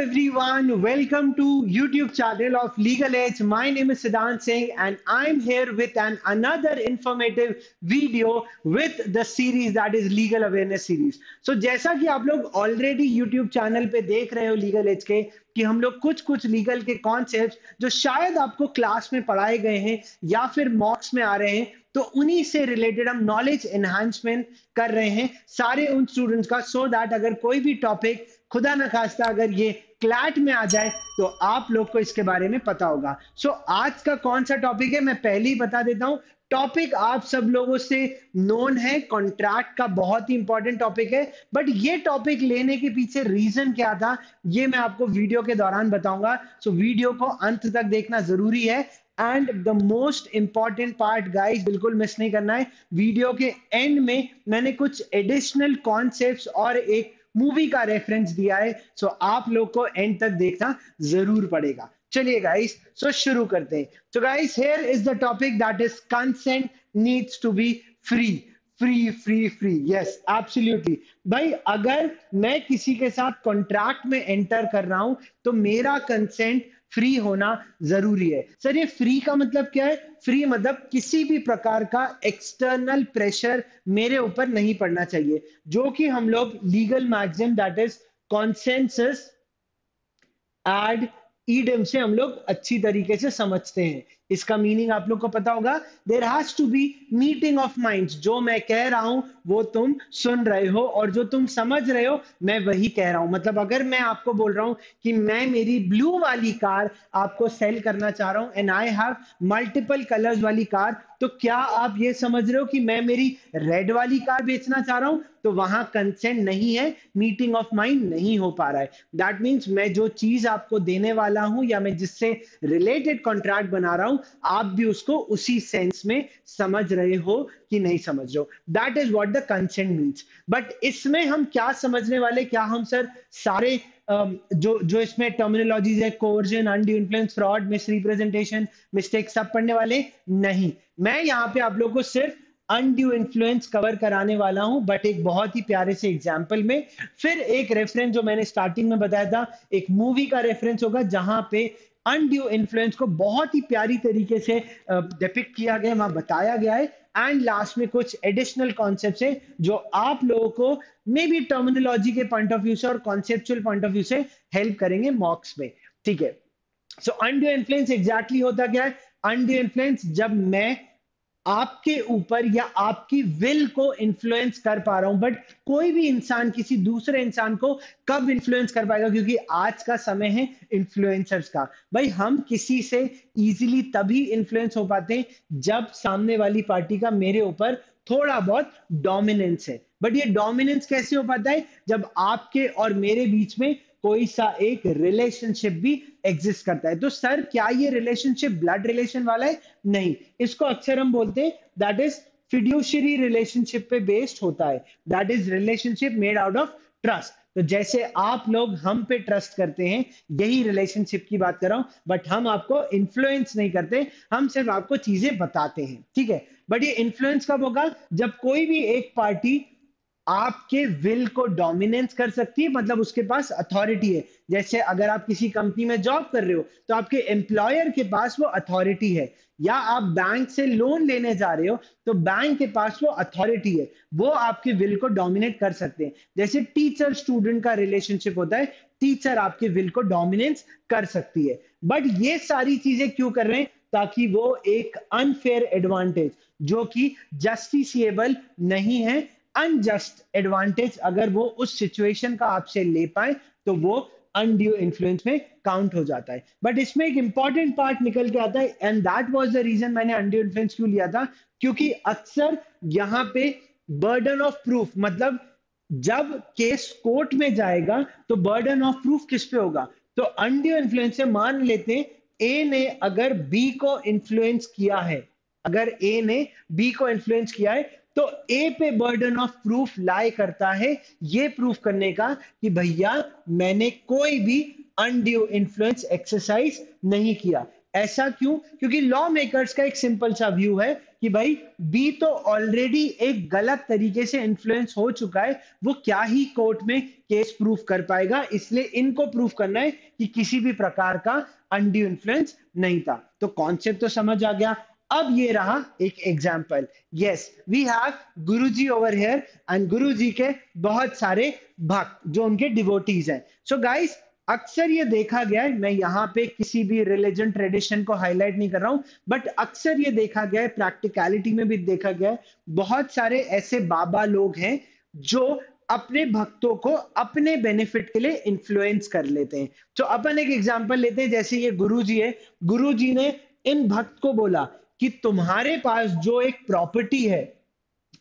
everyone, welcome to YouTube channel of Legal Edge. My name is Siddhant Singh and I'm here with another informative video with the series that is Legal Awareness Series. So जैसा कि आप लोग already YouTube channel पे देख रहे हो Legal Edge के कि हम लोग कुछ कुछ लीगल के कॉन्सेप्ट्स जो शायद आपको क्लास में पढ़ाए गए हैं या फिर मॉक्स में आ रहे हैं, तो उन्हीं से रिलेटेड हम नॉलेज एनहांसमेंट कर रहे हैं सारे उन स्टूडेंट्स का, सो दैट अगर कोई भी टॉपिक खुदा ना खास्ता अगर ये क्लैट में आ जाए तो आप लोग को इसके बारे में पता होगा। सो आज का कौन सा टॉपिक है मैं पहले ही बता देता हूं। टॉपिक आप सब लोगों से नोन है, कॉन्ट्रैक्ट का बहुत ही इंपॉर्टेंट टॉपिक है, बट ये टॉपिक लेने के पीछे रीजन क्या था ये मैं आपको वीडियो के दौरान बताऊंगा। सो वीडियो को अंत तक देखना जरूरी है। And the most important part guys, बिल्कुल मिस नहीं करना है, वीडियो के एंड में मैंने कुछ एडिशनल कॉन्सेप्ट्स और एक मूवी का रेफरेंस दिया है। सो आप लोग को एंड तक देखना जरूर पड़ेगा। चलिए गाइस, सो शुरू करते हैं। So guys, here is the topic that is consent needs to be free. Free free free, yes absolutely भाई। अगर मैं किसी के साथ कॉन्ट्रैक्ट में एंटर कर रहा हूं तो मेरा कंसेंट फ्री होना जरूरी है। सर ये फ्री का मतलब क्या है? फ्री मतलब किसी भी प्रकार का एक्सटर्नल प्रेशर मेरे ऊपर नहीं पड़ना चाहिए, जो कि हम लोग legal maxim that is consensus ad idem से हम लोग अच्छी तरीके से समझते हैं। इसका मीनिंग आप लोग को पता होगा, there has to be meeting of minds. जो मैं कह रहा हूं वो तुम सुन रहे हो और जो तुम समझ रहे हो मैं वही कह रहा हूं। मतलब अगर मैं आपको बोल रहा हूं कि मैं मेरी ब्लू वाली कार आपको सेल करना चाह रहा हूं and I have multiple colours वाली कार, तो क्या आप ये समझ रहे हो कि मैं मेरी रेड वाली कार बेचना चाह रहा हूं? तो वहां कंसेंट नहीं है, मीटिंग ऑफ माइंड नहीं हो पा रहा है। दैट मीन्स मैं जो चीज आपको देने वाला हूं या मैं जिससे रिलेटेड कॉन्ट्रैक्ट बना रहा हूं, आप भी उसको उसी सेंस में समझ रहे हो कि नहीं समझ रहे हो। That is what the consent means. But इसमें हम क्या समझने वाले, क्या हम सर सारे जो जो इसमें टर्मिनोलॉजीज है, coercion, undue influence, fraud, miss representation, mistake, सब पढ़ने वाले नहीं। मैं यहाँ पे आप लोगों को सिर्फ अनड्यू इन्फ्लुएंस कवर कराने वाला हूं, बट एक बहुत ही प्यारे से एग्जाम्पल में। फिर एक रेफरेंस जो मैंने स्टार्टिंग में बताया था, एक मूवी का रेफरेंस होगा जहां पे अनड्यू इन्फ्लुएंस को बहुत ही प्यारी तरीके से डिपिक्ट किया गया, वहां बताया गया है। एंड लास्ट में कुछ एडिशनल कॉन्सेप्ट्स है जो आप लोगों को मे बी टर्मिनोलॉजी के पॉइंट ऑफ व्यू से और कॉन्सेप्चुअल पॉइंट ऑफ व्यू से हेल्प करेंगे मॉक्स में। ठीक है, सो अनड्यू इन्फ्लुएंस एग्जैक्टली होता क्या है? अनड्यू इन्फ्लुएंस जब मैं आपके ऊपर या आपकी विल को इन्फ्लुएंस कर पा रहा हूं, बट कोई भी इंसान किसी दूसरे इंसान को कब इन्फ्लुएंस कर पाएगा? क्योंकि आज का समय है इन्फ्लुएंसर्स का। भाई हम किसी से इजीली तभी इन्फ्लुएंस हो पाते हैं जब सामने वाली पार्टी का मेरे ऊपर थोड़ा बहुत डोमिनेंस है। बट ये डोमिनेंस कैसे हो पाता है? जब आपके और मेरे बीच में कोई सा एक रिलेशनशिप भी एग्जिस्ट करता है। तो सर क्या ये रिलेशनशिप ब्लड रिलेशन वाला है? नहीं, इसको अक्सर हम बोलते हैं दैट इज फिड्यूशियरी रिलेशनशिप पे बेस्ड होता है। That is relationship made out of trust. तो जैसे आप लोग हम पे ट्रस्ट करते हैं, यही रिलेशनशिप की बात कर रहा हूं। बट हम आपको इन्फ्लुएंस नहीं करते, हम सिर्फ आपको चीजें बताते हैं। ठीक है, बट ये इन्फ्लुएंस कब होगा? जब कोई भी एक पार्टी आपके विल को डोमिनेंस कर सकती है, मतलब उसके पास अथॉरिटी है। जैसे अगर आप किसी कंपनी में जॉब कर रहे हो तो आपके एम्प्लॉयर के पास वो अथॉरिटी है, या आप बैंक से लोन लेने जा रहे हो तो बैंक के पास वो अथॉरिटी है, वो आपके विल को डोमिनेट कर सकते हैं। जैसे टीचर स्टूडेंट का रिलेशनशिप होता है, टीचर आपके विल को डोमिनेंस कर सकती है। बट ये सारी चीजें क्यों कर रहे हैं? ताकि वो एक अनफेयर एडवांटेज जो कि जस्टिसिएबल नहीं है, अनजस्ट एडवांटेज अगर वो उस सिचुएशन का आपसे ले पाए तो वो अनड्यू इन्फ्लुएंस में काउंट हो जाता है। बट इसमें एक इंपॉर्टेंट पार्ट निकल के आता है, and that was the reason मैंने अनड्यू इन्फ्लुएंस क्यों लिया था, क्योंकि अक्सर यहाँ पे बर्डन ऑफ प्रूफ, मतलब जब केस कोर्ट में जाएगा तो बर्डन ऑफ प्रूफ किस पे होगा? तो अनड्यू इन्फ्लुएंस से मान लेते हैं ए ने अगर बी को इन्फ्लुएंस किया है, अगर ए ने बी को इन्फ्लुएंस किया है तो ए पे बर्डन ऑफ प्रूफ लाई करता है ये प्रूफ करने का कि भैया मैंने कोई भी अनड्यू इन्फ्लुएंस एक्सरसाइज नहीं किया। ऐसा क्यों? क्योंकि लॉ मेकर्स का एक सिंपल सा व्यू है कि भाई बी तो ऑलरेडी एक गलत तरीके से इन्फ्लुएंस हो चुका है, वो क्या ही कोर्ट में केस प्रूफ कर पाएगा, इसलिए इनको प्रूफ करना है कि किसी भी प्रकार का अनड्यू इन्फ्लुएंस नहीं था। तो कॉन्सेप्ट तो समझ आ गया। अब ये रहा एक example. Yes, we have Guruji over here, and Guruji के बहुत सारे भक्त जो उनके डिवोटीज हैं। सो गाइस, अक्सर ये देखा गया है, मैं यहाँ पे किसी भी रिलीजन ट्रेडिशन को हाईलाइट नहीं कर रहा हूं, बट अक्सर ये देखा गया है, प्रैक्टिकलिटी में भी देखा गया है, बहुत सारे ऐसे बाबा लोग हैं जो अपने भक्तों को अपने बेनिफिट के लिए इन्फ्लुएंस कर लेते हैं। तो अपन एक एग्जांपल लेते हैं, जैसे ये गुरुजी है, गुरुजी ने इन भक्त को बोला कि तुम्हारे पास जो एक प्रॉपर्टी है,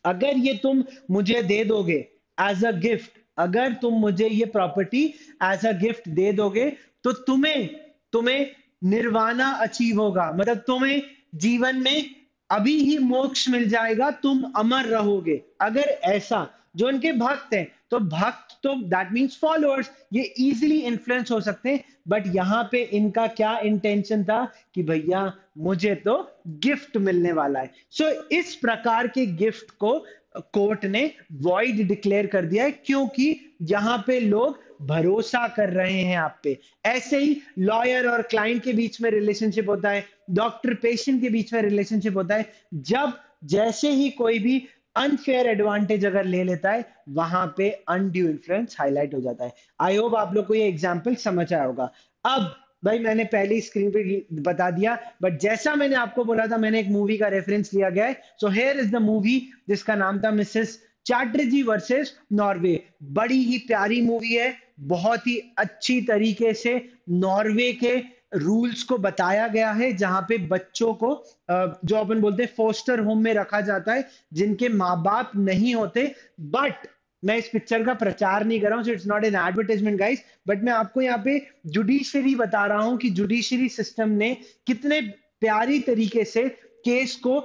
अगर ये तुम मुझे दे दोगे एज अ गिफ्ट, अगर तुम मुझे ये प्रॉपर्टी एज अ गिफ्ट दे दोगे, तो तुम्हें तुम्हें निर्वाणा अचीव होगा, मतलब तुम्हें जीवन में अभी ही मोक्ष मिल जाएगा, तुम अमर रहोगे। अगर ऐसा, जो उनके भक्त हैं, तो भक्त तो दैट मींस फॉलोअर्स, ये इजीली इन्फ्लुएंस हो सकते हैं। बट यहां पे इनका क्या इंटेंशन था कि भैया मुझे तो गिफ्ट मिलने वाला है। सो इस प्रकार के गिफ्ट को कोर्ट ने वॉइड डिक्लेयर कर दिया है, क्योंकि यहां पे लोग भरोसा कर रहे हैं आप पे। ऐसे ही लॉयर और क्लाइंट के बीच में रिलेशनशिप होता है, डॉक्टर पेशेंट के बीच में रिलेशनशिप होता है। जब जैसे ही कोई भी अनफेयर एडवांटेज अगर ले लेता है, वहां पे अनड्यू इन्फ्लुएंस हाईलाइट हो जाता है। आई होप आप लोग को ये एग्जांपल समझ आया होगा। अब भाई मैंने पहले ही स्क्रीन पे बता दिया, बट जैसा मैंने आपको बोला था, मैंने एक मूवी का रेफरेंस लिया गया है। So here is the movie जिसका नाम था मिसेस चैटर्जी वर्सेस नॉर्वे। बड़ी ही प्यारी मूवी है, बहुत ही अच्छी तरीके से नॉर्वे के रूल्स को बताया गया है, जहां पे बच्चों को जो अपन बोलते हैं फोस्टर होम में रखा जाता है, जिनके माँ बाप नहीं होते। बट मैं इस पिक्चर का प्रचार नहीं कर रहा हूं, so it's not an advertisement guys, but मैं आपको यहाँ पे जुडिशरी बता रहा हूं कि जुडिशरी सिस्टम ने कितने प्यारी तरीके से केस को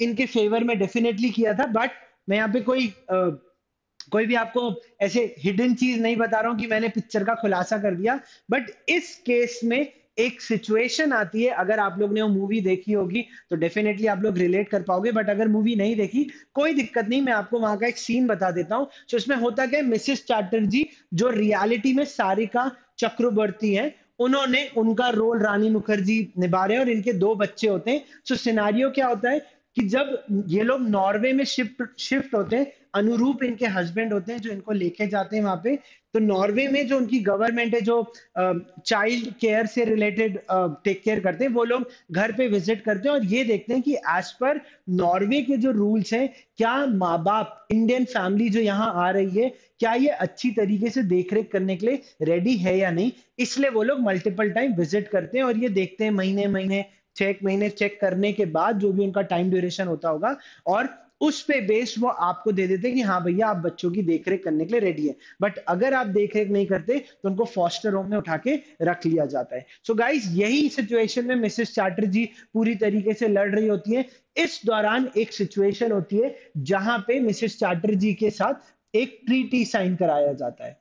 इनके फेवर में डेफिनेटली किया था। बट मैं यहाँ पे कोई भी आपको ऐसे हिडन चीज नहीं बता रहा हूं कि मैंने पिक्चर का खुलासा कर दिया। बट इस केस में एक सिचुएशन आती है, अगर आप लोग ने वो मूवी देखी होगी तो डेफिनेटली आप लोग रिलेट कर पाओगे, बट अगर मूवी नहीं देखी कोई दिक्कत नहीं, मैं आपको वहां का एक सीन बता देता हूं। तो इसमें होता क्या है, मिसेस चैटर्जी जो रियलिटी में सारिका चक्रवर्ती है, उन्होंने उनका रोल रानी मुखर्जी निभा रहे हैं, और इनके दो बच्चे होते हैं। सो सिनारियो क्या होता है कि जब ये लोग नॉर्वे में शिफ्ट शिफ्ट होते हैं, अनुरूप इनके हस्बैंड होते हैं जो इनको लेके जाते हैं वहां पे। तो नॉर्वे में जो उनकी गवर्नमेंट है, जो चाइल्ड केयर से रिलेटेड टेक केयर करते हैं, वो लोग घर पे विजिट करते हैं और ये देखते हैं कि एज पर नॉर्वे के जो रूल्स हैं, क्या माँ बाप, इंडियन फैमिली जो यहाँ आ रही है, क्या ये अच्छी तरीके से देखरेख करने के लिए रेडी है या नहीं। इसलिए वो लोग मल्टीपल टाइम विजिट करते हैं और ये देखते हैं, महीने महीने 6 महीने चेक करने के बाद जो भी उनका टाइम ड्यूरेशन होता होगा, और उस पे बेस वो आपको दे देते हैं कि हाँ भैया आप बच्चों की देखरेख करने के लिए रेडी है। बट अगर आप देखरेख नहीं करते तो उनको फॉस्टर होम में उठा के रख लिया जाता है। सो गाइस, यही सिचुएशन में मिसेस चैटर्जी पूरी तरीके से लड़ रही होती है। इस दौरान एक सिचुएशन होती है जहां पे मिसेस चैटर्जी के साथ एक ट्रीटी साइन कराया जाता है,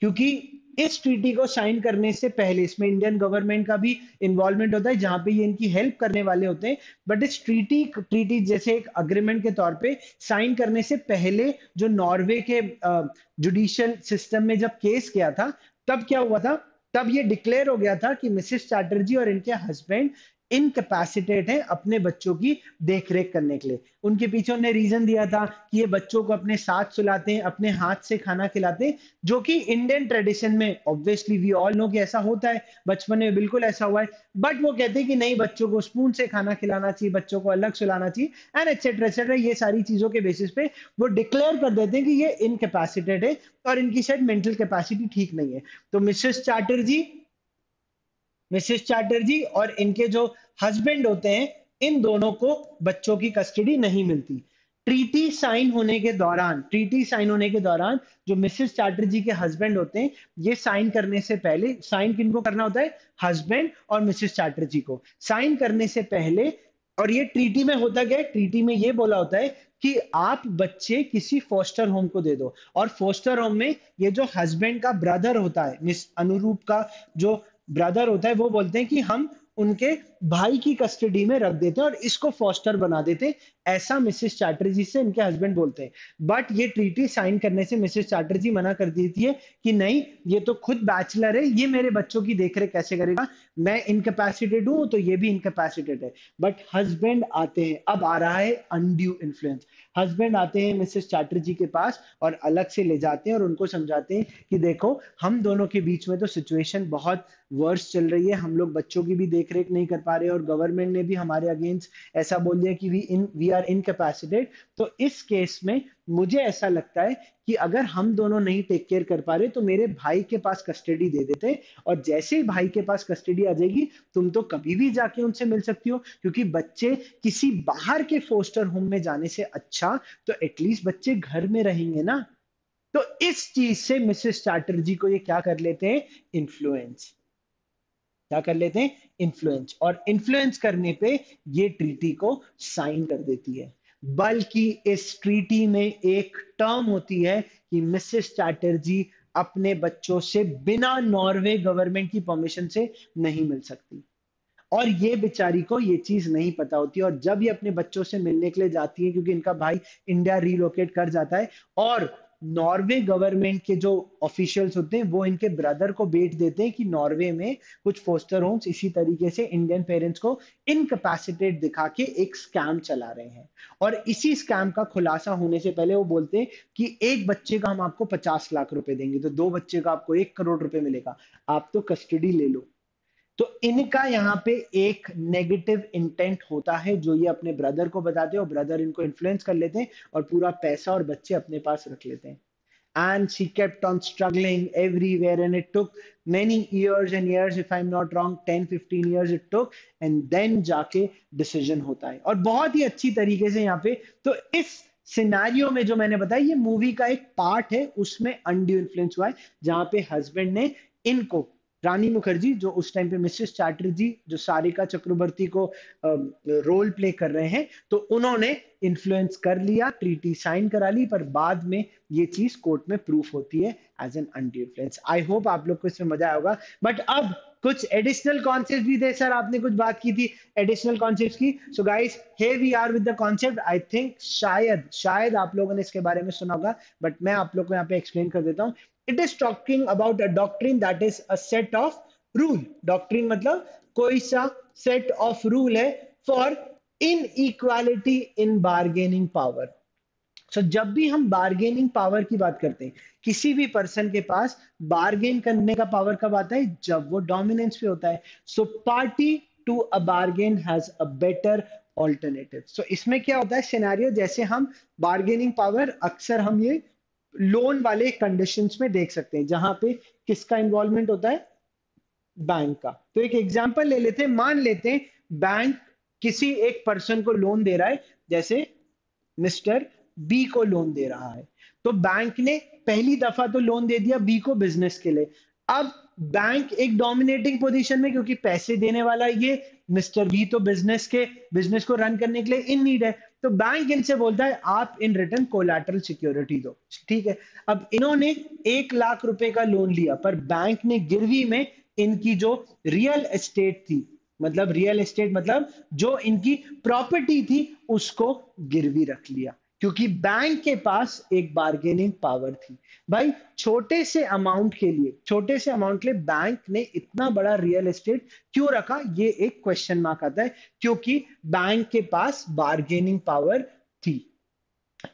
क्योंकि इस ट्रीटी को साइन करने से पहले इसमें इंडियन गवर्नमेंट का भी इन्वॉल्वमेंट होता है, जहां पे ये इनकी हेल्प करने वाले होते हैं। बट इस ट्रीटी जैसे एक अग्रीमेंट के तौर पे साइन करने से पहले जो नॉर्वे के जुडिशियल सिस्टम में जब केस किया था, तब क्या हुआ था, तब ये डिक्लेयर हो गया था कि मिसेस चैटर्जी और इनके हस्बैंड इनकैपेसिटेट हैं अपने बच्चों की देखरेख करने के लिए। उनके पीछे उन्होंने रीजन दिया था कि ये बच्चों को अपने साथ सुलाते हैं, अपने हाथ से खाना खिलाते हैं, जो कि इंडियन ट्रेडिशन में ऑब्वियसली वी ऑल नो कि ऐसा होता है, बचपन में बिल्कुल ऐसा हुआ है। बट वो कहते हैं कि नहीं, बच्चों को स्पून से खाना खिलाना चाहिए, बच्चों को अलग सुलाना चाहिए, एंड एटसेट्रा एटसेट्रा। ये सारी चीजों के बेसिस पे वो डिक्लेयर कर देते हैं कि ये इनकैपेसिटेड है और इनकी शायद मेंटल कैपेसिटी ठीक नहीं है। तो मिसेस चैटर्जी और इनके जो हस्बैंड होते हैं, इन दोनों को बच्चों की कस्टडी नहीं मिलती। ट्रीटी साइन होने के दौरान जो मिसेस चैटर्जी के हस्बैंड होते हैं, ये साइन करने से पहले, साइन किनको करना होता है, हस्बैंड और मिसेस चैटर्जी को साइन करने से पहले। और ये ट्रीटी में होता क्या है, ट्रीटी में ये बोला होता है कि आप बच्चे किसी फोस्टर होम को दे दो, और फोस्टर होम में ये जो हस्बैंड का ब्रदर होता है, मिस अनुरूप का जो ब्रदर होता है, वो बोलते हैं कि हम उनके भाई की कस्टडी में रख देते हैं और इसको फॉस्टर बना देते हैं, ऐसा मिसेस चैटर्जी से इनके हस्बैंड बोलते हैं। बट ये ट्रीटी साइन करने से मिसेस चैटर्जी मना कर देती है कि नहीं, ये तो खुद बैचलर है, ये मेरे बच्चों की देखरेख कैसे करेगा, मैं इनकैपेसिटेड हूं तो ये भी इनकैपेसिटेड है। बट हस्बैंड आते हैं, अब आ रहा है अनड्यू इन्फ्लुएंस। हस्बैंड आते हैं मिसेस चैटर्जी के पास और अलग से ले जाते हैं और उनको समझाते हैं कि देखो, हम दोनों के बीच में तो सिचुएशन बहुत वर्स चल रही है, हम लोग बच्चों की भी देखरेख नहीं कर पा रहे और गवर्नमेंट ने भी हमारे अगेंस्ट ऐसा बोल दिया कि वी आर इनकैपेसिटेड। तो इस केस में मुझे ऐसा लगता है कि अगर हम दोनों नहीं टेक केयर कर पा रहे तो मेरे भाई के पास कस्टडी दे देते, और जैसे ही भाई के पास कस्टडी आ जाएगी, तुम तो कभी भी जाके उनसे मिल सकती हो, क्योंकि बच्चे किसी बाहर के फोस्टर होम में जाने से अच्छा तो एटलीस्ट बच्चे घर में रहेंगे ना। तो इस चीज से मिसेस चैटर्जी को ये क्या कर लेते हैं, इन्फ्लुएंस। क्या कर लेते हैं, इन्फ्लुएंस, और इन्फ्लुएंस करने पे ये ट्रीटी को साइन कर देती है। बल्कि इस ट्रीटी में एक टर्म होती है कि मिसेस चैटर्जी अपने बच्चों से बिना नॉर्वे गवर्नमेंट की परमिशन से नहीं मिल सकती, और ये बेचारी को ये चीज नहीं पता होती। और जब ये अपने बच्चों से मिलने के लिए जाती है, क्योंकि इनका भाई इंडिया रिलोकेट कर जाता है, और नॉर्वे गवर्नमेंट के जो ऑफिशियल्स होते हैं वो इनके ब्रदर को बेट देते हैं कि नॉर्वे में कुछ फोस्टर होम्स इसी तरीके से इंडियन पेरेंट्स को इनकैपेसिटेट दिखा के एक स्कैम चला रहे हैं। और इसी स्कैम का खुलासा होने से पहले वो बोलते हैं कि एक बच्चे का हम आपको 50 लाख रुपए देंगे, तो दो बच्चे का आपको 1 करोड़ रुपए मिलेगा, आप तो कस्टडी ले लो। तो इनका यहाँ पे एक नेगेटिव इंटेंट होता है जो ये अपने ब्रदर को बताते हैं, और ब्रदर इनको इन्फ्लुएंस कर लेते हैं और पूरा पैसा और बच्चे अपने पास रख लेते हैं। And she kept on struggling everywhere, and it took many years and years, if I'm not wrong 10-15 years it took, and then जाके डिसीजन होता है। और बहुत ही अच्छी तरीके से यहाँ पे, तो इस सिनेरियो में जो मैंने बताया ये मूवी का एक पार्ट है, उसमें अनड्यू इन्फ्लुएंस हुआ है, जहां पे हस्बैंड ने इनको, रानी मुखर्जी जो उस टाइम पे मिसेस चैटर्जी जो सारिका चक्रवर्ती को रोल प्ले कर रहे हैं, तो उन्होंने इन्फ्लुएंस कर लिया, ट्रीटी साइन करा ली, पर बाद में ये चीज कोर्ट में प्रूफ होती है as an undue influence. I hope आप लोग को इसमें मजा आया होगा। बट अब कुछ एडिशनल कॉन्सेप्ट भी थे सर, आपने कुछ बात की थी एडिशनल कॉन्सेप्ट की। So guys, here we are with the concept। I think शायद आप लोगों ने इसके बारे में सुना होगा, बट मैं आप लोग को यहाँ पे एक्सप्लेन कर देता हूँ। It is talking about a doctrine that is a set of rule। Doctrine मतलब कोई सा सेट ऑफ रूल है for inequality in bargaining power. So जब भी हम बार्गेनिंग पावर की बात करते हैं, किसी भी पर्सन के पास बार्गेन करने का पावर कब आता है, जब वो डोमिनेंस पे होता है। So party to a bargain has a better alternative. So इसमें क्या होता है सिनेरियो, जैसे हम बार्गेनिंग पावर अक्सर हम ये लोन वाले कंडीशंस में देख सकते हैं, जहां पे किसका इन्वॉल्वमेंट होता है, बैंक का। तो एक एग्जांपल ले लेते हैं, मान लेते हैं बैंक किसी एक पर्सन को लोन दे रहा है, जैसे मिस्टर बी को लोन दे रहा है। तो बैंक ने पहली दफा तो लोन दे दिया बी को बिजनेस के लिए। अब बैंक एक डोमिनेटिंग पोजीशन में, क्योंकि पैसे देने वाला ये मिस्टर बी तो बिजनेस को रन करने के लिए इन नीड है, तो बैंक इनसे बोलता है आप इन रिटर्न कोलैटरल सिक्योरिटी दो। ठीक है, अब इन्होंने 1 लाख रुपए का लोन लिया, पर बैंक ने गिरवी में इनकी जो रियल एस्टेट थी, मतलब रियल एस्टेट मतलब जो इनकी प्रॉपर्टी थी, उसको गिरवी रख लिया, क्योंकि बैंक के पास एक बार्गेनिंग पावर थी। भाई छोटे से अमाउंट के लिए बैंक ने इतना बड़ा रियल एस्टेट क्यों रखा, ये एक क्वेश्चन मार्क आता है, क्योंकि बैंक के पास बार्गेनिंग पावर थी।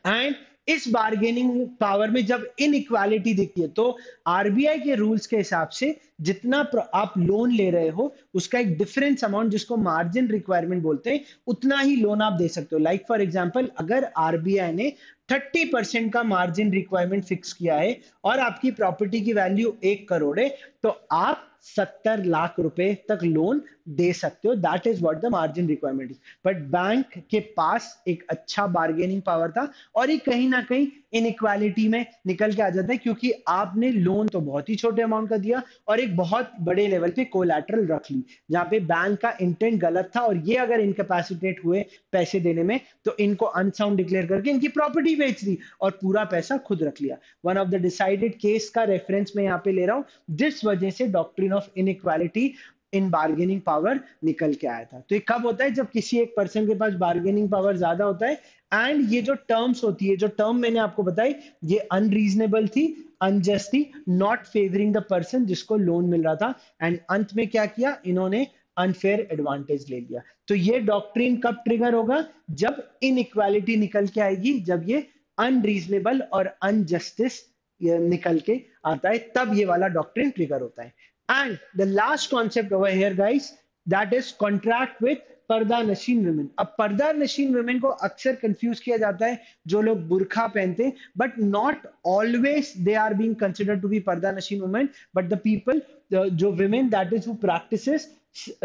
एंड इस बार्गेनिंग पावर में जब इनइक्वालिटी दिखती है, तो आरबीआई के रूल्स के हिसाब से जितना आप लोन ले रहे हो उसका एक डिफरेंस अमाउंट, जिसको मार्जिन रिक्वायरमेंट बोलते हैं, उतना ही लोन आप दे सकते हो। लाइक फॉर एग्जांपल, अगर आरबीआई ने 30% का मार्जिन रिक्वायरमेंट फिक्स किया है और आपकी प्रॉपर्टी की वैल्यू 1 करोड़ है, तो आप 70 लाख रुपए तक लोन दे सकते हो। That is what the margin requirement is. But bank के पास एक अच्छा बार्गेनिंग पावर था, और ये कहीं ना कहीं इनइक्वालिटी में निकल के आ जाता है, क्योंकि आपने लोन तो बहुत ही छोटे अमाउंट का दिया और एक बहुत बड़े लेवल पे कोलैटरल रख ली, जहां पे बैंक का इंटेंट गलत था, और ये अगर इनकैपेसिटेट हुए पैसे देने में, तो इनको अनसाउंड डिक्लेयर करके इनकी प्रॉपर्टी बेच दी और पूरा पैसा खुद रख लिया। One of the decided case का रेफरेंस मैं यहाँ पे ले रहा हूं, जिस वजह से doctrine of inequality in bargaining power निकल के आया था। तो ये कब होता है? जब किसी एक पर्सन के पास बार्गेनिंग पावर ज्यादा होता है। एंड ये जो टर्म्स होती है, जो टर्म मैंने आपको बताई, ये अनरीजनेबल थी, अनजस्ट थी, नॉट फेवरिंग द पर्सन जिसको लोन मिल रहा था। एंड अंत में क्या किया इन्होंने? अनफेयर एडवांटेज ले लिया। तो ये डॉक्ट्रिन कब ट्रिगर होगा? जब इनइक्वालिटी निकल के आएगी, जब ये अनरीजनेबल और अनजस्टिस निकल के आता है, तब ये वाला डॉक्ट्रिन ट्रिगर होता है। And the last concept over here guys, that is contract with पर्दा नशीन वुमेन। अब पर्दा नशीन वुमेन को अक्सर कंफ्यूज किया जाता है, जो लोग बुरखा पहनते हैं, but not always they are being considered to be पर्दा नशीन वुमेन, बट द पीपल, जो women that is who practises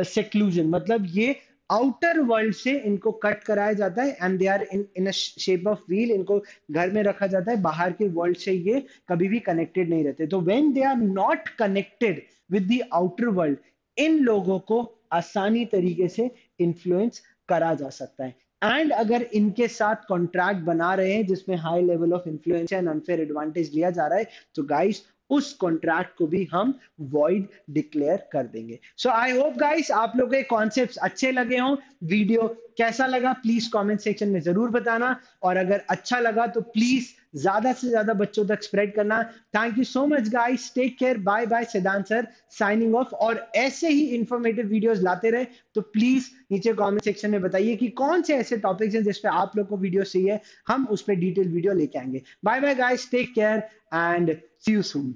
seclusion, मतलब ये आउटर वर्ल्ड से इनको कट कराया जाता है and they are in a shape of wheel, इनको घर में रखा जाता है, बाहर के वर्ल्ड से ये कभी भी कनेक्टेड नहीं रहते। तो when they are not connected with the outer world, इन लोगों को आसानी तरीके से इन्फ्लुएंस करा जा सकता है। एंड अगर इनके साथ कॉन्ट्रैक्ट बना रहे हैं जिसमें high level of influence and unfair advantage लिया जा रहा है, तो गाइस उस कॉन्ट्रैक्ट को भी हम वॉइड डिक्लेयर कर देंगे। सो आई होप गाइस आप लोगों के कॉन्सेप्ट्स अच्छे लगे हों। वीडियो कैसा लगा प्लीज कमेंट सेक्शन में जरूर बताना, और अगर अच्छा लगा तो प्लीज ज्यादा से ज्यादा बच्चों तक स्प्रेड करना। Thank you so much guys, take care, bye bye, Siddhant sir signing off. और ऐसे ही इंफॉर्मेटिव वीडियोस लाते रहे तो प्लीज नीचे कमेंट सेक्शन में बताइए कि कौन से ऐसे टॉपिक्स हैं जिस पे आप लोग को वीडियो चाहिए, हम उस पे डिटेल वीडियो लेके आएंगे। Bye bye guys, take care and see you soon.